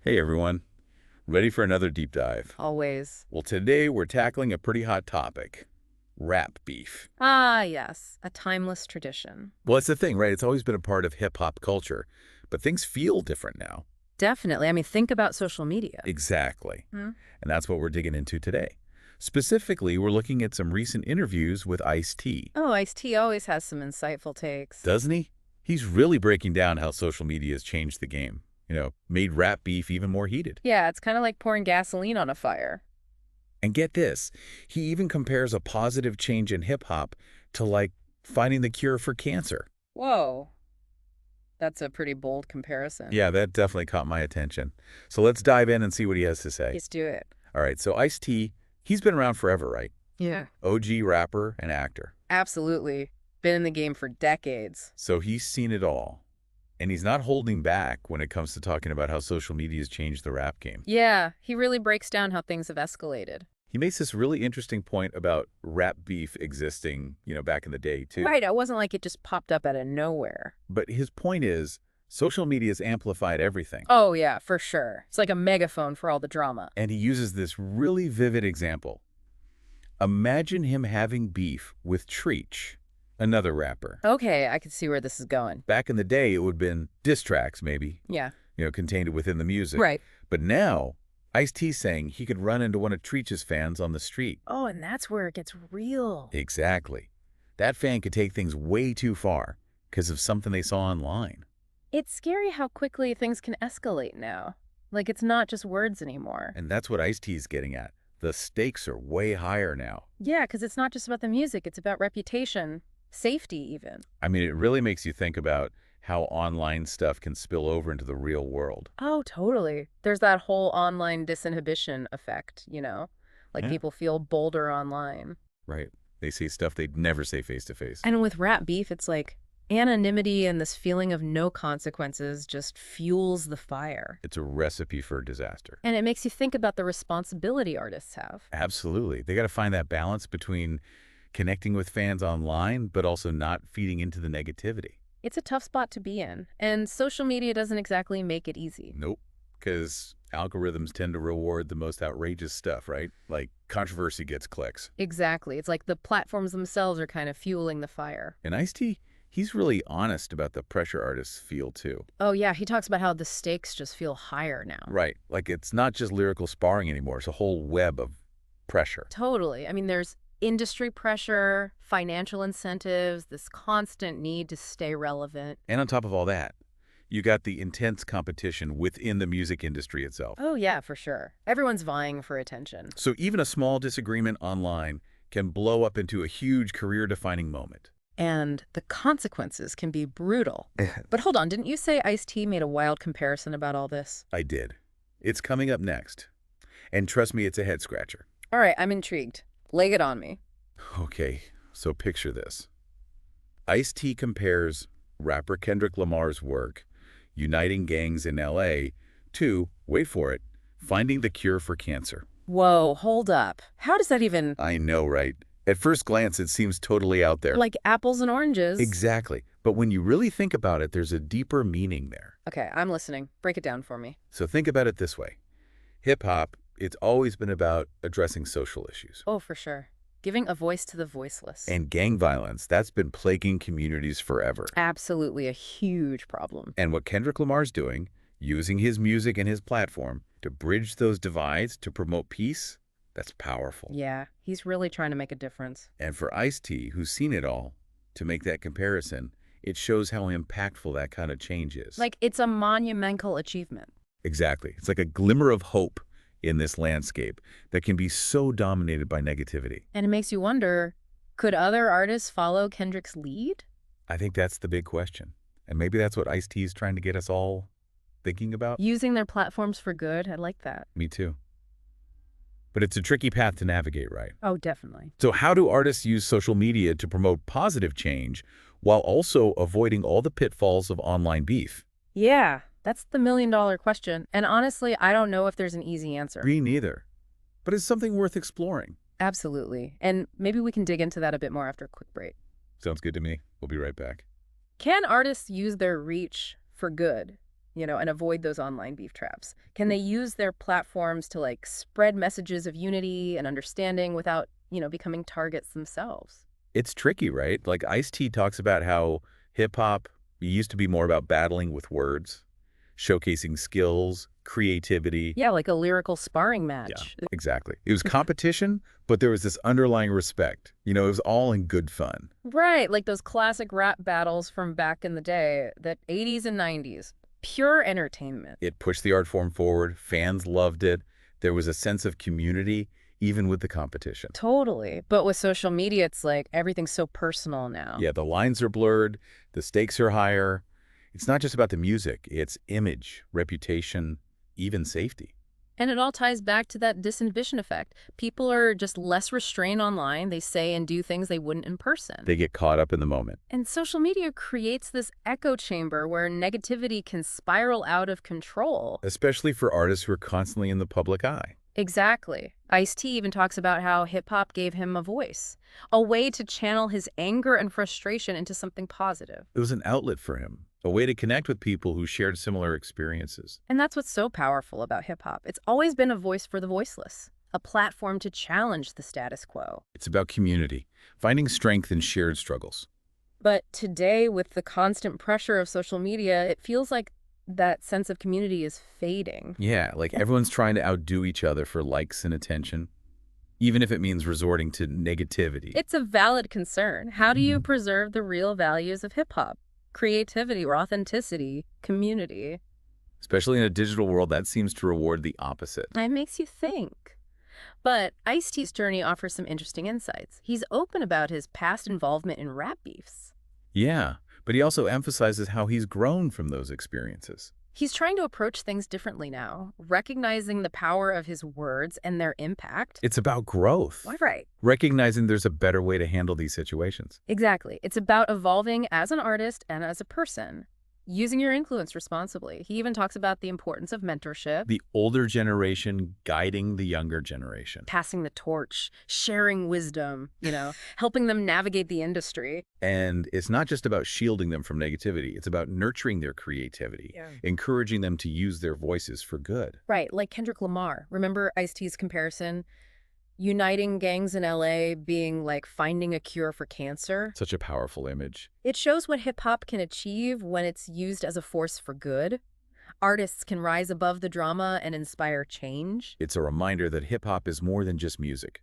Hey everyone, ready for another deep dive? Always. Well, today we're tackling a pretty hot topic, rap beef. Ah, yes, a timeless tradition. Well, it's the thing, right? It's always been a part of hip-hop culture, but things feel different now. Definitely. I mean, think about social media. Exactly. Hmm? And that's what we're digging into today. Specifically, we're looking at some recent interviews with Ice-T. Oh, IceT always has some insightful takes. Doesn't he? He's really breaking down how social media has changed the game. Made rap beef even more heated. Yeah, it's kind of like pouring gasoline on a fire. And get this, he even compares a positive change in hip-hop to, like, finding the cure for cancer. Whoa, that's a pretty bold comparison. Yeah, that definitely caught my attention. So let's dive in and see what he has to say. Let's do it. All right, so Ice-T, he's been around forever, right? Yeah. OG rapper and actor. Absolutely. Been in the game for decades. So he's seen it all. And he's not holding back when it comes to talking about how social media has changed the rap game. Yeah, he really breaks down how things have escalated. He makes this really interesting point about rap beef existing, back in the day, too. Right, it wasn't like it just popped up out of nowhere. But his point is, social media has amplified everything. Oh, yeah, for sure. It's like a megaphone for all the drama. And he uses this really vivid example. Imagine him having beef with Treach, another rapper. Okay, I can see where this is going. Back in the day, it would have been diss tracks, maybe, Yeah. contained within the music. Right. But now, Ice-T's saying he could run into one of Treach's fans on the street. Oh, and that's where it gets real. Exactly. That fan could take things way too far because of something they saw online. It's scary how quickly things can escalate now. Like, it's not just words anymore. And that's what Ice-T's getting at. The stakes are way higher now. Yeah, because it's not just about the music, it's about reputation, safety even. I mean, it really makes you think about how online stuff can spill over into the real world. Oh, totally. There's that whole online disinhibition effect, Like Yeah. people feel bolder online. Right. They say stuff they'd never say face to face. And with rap beef, it's like anonymity and this feeling of no consequences just fuels the fire. It's a recipe for disaster. And it makes you think about the responsibility artists have. Absolutely. They got to find that balance between connecting with fans online, but also not feeding into the negativity. It's a tough spot to be in, and social media doesn't exactly make it easy. Nope. Because algorithms tend to reward the most outrageous stuff, right? Like controversy gets clicks. Exactly. It's like the platforms themselves are kind of fueling the fire. And Ice-T, he's really honest about the pressure artists feel too. Oh, yeah, he talks about how the stakes just feel higher now. Right. Like it's not just lyrical sparring anymore. It's a whole web of pressure. Totally. I mean, there's industry pressure, financial incentives, this constant need to stay relevant. And on top of all that, you got the intense competition within the music industry itself. Oh, yeah, for sure. Everyone's vying for attention. So even a small disagreement online can blow up into a huge career-defining moment. And the consequences can be brutal. But hold on, didn't you say Ice-T made a wild comparison about all this? I did. It's coming up next. And trust me, it's a head-scratcher. All right, I'm intrigued. Lay it on me. Okay, so picture this. Ice-T compares rapper Kendrick Lamar's work, uniting gangs in L.A., to, wait for it, finding the cure for cancer. Whoa, hold up. How does that even... I know, right? At first glance, it seems totally out there. Like apples and oranges? Exactly. But when you really think about it, there's a deeper meaning there. Okay, I'm listening. Break it down for me. So think about it this way. Hip-hop, it's always been about addressing social issues. Oh, for sure. Giving a voice to the voiceless. And gang violence, that's been plaguing communities forever. Absolutely a huge problem. And what Kendrick Lamar's doing, using his music and his platform to bridge those divides to promote peace, that's powerful. Yeah, he's really trying to make a difference. And for Ice-T, who's seen it all, to make that comparison, it shows how impactful that kind of change is. Like, it's a monumental achievement. Exactly. It's like a glimmer of hope in this landscape that can be so dominated by negativity. And it makes you wonder, could other artists follow Kendrick's lead? I think that's the big question. And maybe that's what Ice-T is trying to get us all thinking about. Using their platforms for good? I like that. Me too. But it's a tricky path to navigate, right? Oh, definitely. So how do artists use social media to promote positive change while also avoiding all the pitfalls of online beef? Yeah, that's the million-dollar question. And honestly, I don't know if there's an easy answer. Me neither. But it's something worth exploring. Absolutely. And maybe we can dig into that a bit more after a quick break. Sounds good to me. We'll be right back. Can artists use their reach for good? and avoid those online beef traps? Can they use their platforms to like spread messages of unity and understanding without, becoming targets themselves? It's tricky, right? Like Ice-T talks about how hip-hop used to be more about battling with words, showcasing skills, creativity. Yeah, like a lyrical sparring Yeah, match. exactly. It was competition, but there was this underlying respect. It was all in good fun. Right, like those classic rap battles from back in the day, that 80s and 90s. Pure entertainment. It pushed the art form forward. Fans loved it. There was a sense of community, even with the competition. Totally. But with social media, it's like everything's so personal now. Yeah, the lines are blurred, the stakes are higher. It's not just about the music, it's image, reputation, even safety. And it all ties back to that disinhibition effect. People are just less restrained online. They say and do things they wouldn't in person. They get caught up in the moment. And social media creates this echo chamber where negativity can spiral out of control. Especially for artists who are constantly in the public eye. Exactly. Ice-T even talks about how hip-hop gave him a voice, a way to channel his anger and frustration into something positive. It was an outlet for him, a way to connect with people who shared similar experiences. And that's what's so powerful about hip-hop. It's always been a voice for the voiceless, a platform to challenge the status quo. It's about community, finding strength in shared struggles. But today, with the constant pressure of social media, it feels like that sense of community is fading. Yeah, like everyone's trying to outdo each other for likes and attention, even if it means resorting to negativity. It's a valid concern. How do you preserve the real values of hip-hop? Creativity or authenticity, community. Especially in a digital world that seems to reward the opposite. It makes you think. But Ice-T's journey offers some interesting insights. He's open about his past involvement in rap beefs. Yeah, but he also emphasizes how he's grown from those experiences. He's trying to approach things differently now, recognizing the power of his words and their impact. It's about growth. Right. Recognizing there's a better way to handle these situations. Exactly. It's about evolving as an artist and as a person, using your influence responsibly. He even talks about the importance of mentorship, The older generation guiding the younger generation. passing the torch, sharing wisdom, helping them navigate the industry. And it's not just about shielding them from negativity. It's about nurturing their creativity, encouraging them to use their voices for good. Right, like Kendrick Lamar. Remember Ice-T's comparison? Uniting gangs in LA being like finding a cure for cancer. Such a powerful image. It shows what hip-hop can achieve when it's used as a force for good. Artists can rise above the drama and inspire change. It's a reminder that hip-hop is more than just music.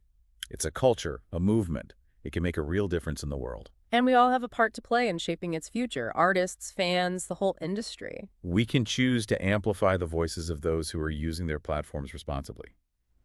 It's a culture, a movement. It can make a real difference in the world. And we all have a part to play in shaping its future. Artists, fans, the whole industry. We can choose to amplify the voices of those who are using their platforms responsibly.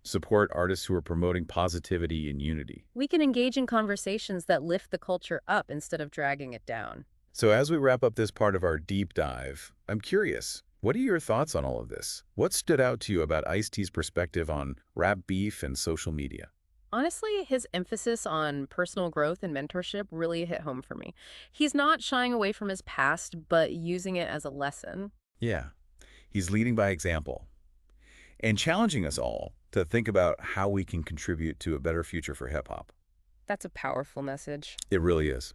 Support artists who are promoting positivity and unity. We can engage in conversations that lift the culture up instead of dragging it down. So as we wrap up this part of our deep dive, I'm curious, what are your thoughts on all of this? What stood out to you about Ice-T's perspective on rap beef and social media? Honestly, his emphasis on personal growth and mentorship really hit home for me. He's not shying away from his past, but using it as a lesson. Yeah, he's leading by example and challenging us all to think about how we can contribute to a better future for hip-hop. That's a powerful message. It really is.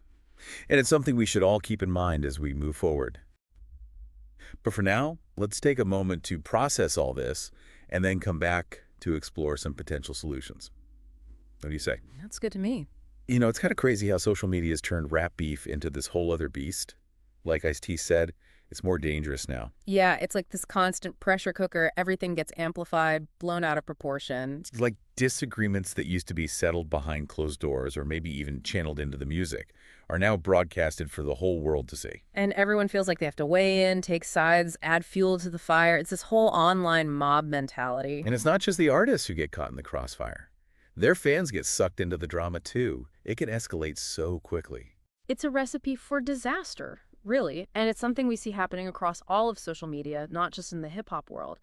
And it's something we should all keep in mind as we move forward. But for now, let's take a moment to process all this and then come back to explore some potential solutions. What do you say? That's good to me. It's kind of crazy how social media has turned rap beef into this whole other beast. Like Ice-T said, it's more dangerous now. Yeah, it's like this constant pressure cooker. Everything gets amplified, blown out of proportion. It's like disagreements that used to be settled behind closed doors or maybe even channeled into the music are now broadcasted for the whole world to see. And everyone feels like they have to weigh in, take sides, add fuel to the fire. It's this whole online mob mentality. And it's not just the artists who get caught in the crossfire. Their fans get sucked into the drama too. It can escalate so quickly. It's a recipe for disaster, really. And it's something we see happening across all of social media, not just in the hip-hop world.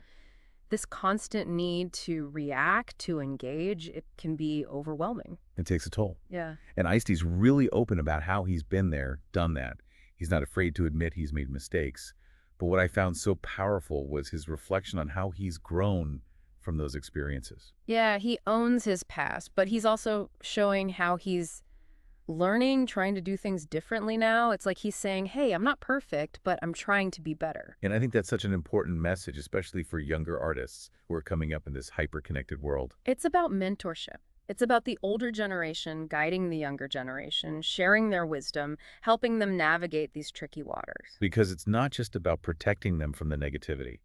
This constant need to react, to engage, it can be overwhelming. It takes a toll. Yeah. And Ice-T's really open about how he's been there, done that. He's not afraid to admit he's made mistakes. But what I found so powerful was his reflection on how he's grown from those experiences. Yeah, he owns his past, but he's also showing how he's learning, trying to do things differently now. It's like he's saying, hey, I'm not perfect, but I'm trying to be better. And I think that's such an important message, especially for younger artists who are coming up in this hyper-connected world. It's about mentorship. It's about the older generation guiding the younger generation, sharing their wisdom, helping them navigate these tricky waters. Because it's not just about protecting them from the negativity.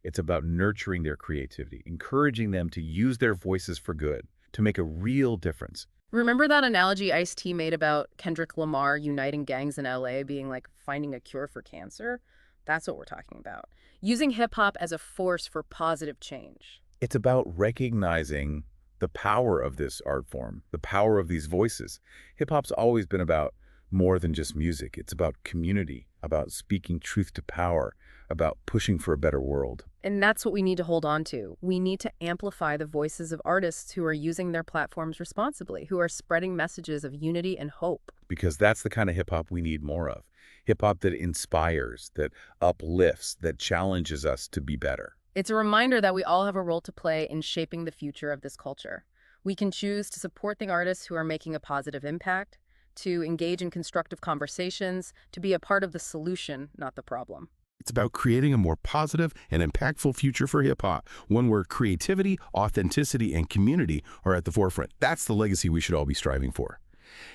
It's about nurturing their creativity, encouraging them to use their voices for good, to make a real difference. Remember that analogy Ice-T made about Kendrick Lamar uniting gangs in LA being like finding a cure for cancer? That's what we're talking about. Using hip hop as a force for positive change. It's about recognizing the power of this art form, the power of these voices. Hip-hop's always been about more than just music. It's about community, about speaking truth to power, about pushing for a better world. And that's what we need to hold on to. We need to amplify the voices of artists who are using their platforms responsibly, who are spreading messages of unity and hope. Because that's the kind of hip-hop we need more of. Hip-hop that inspires, that uplifts, that challenges us to be better. It's a reminder that we all have a role to play in shaping the future of this culture. We can choose to support the artists who are making a positive impact, to engage in constructive conversations, to be a part of the solution, not the problem. It's about creating a more positive and impactful future for hip-hop, one where creativity, authenticity, and community are at the forefront. That's the legacy we should all be striving for.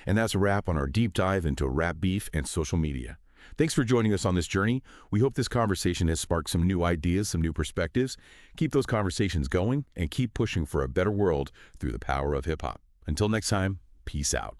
And that's a wrap on our deep dive into rap beef and social media. Thanks for joining us on this journey. We hope this conversation has sparked some new ideas, some new perspectives. Keep those conversations going and keep pushing for a better world through the power of hip-hop. Until next time, peace out.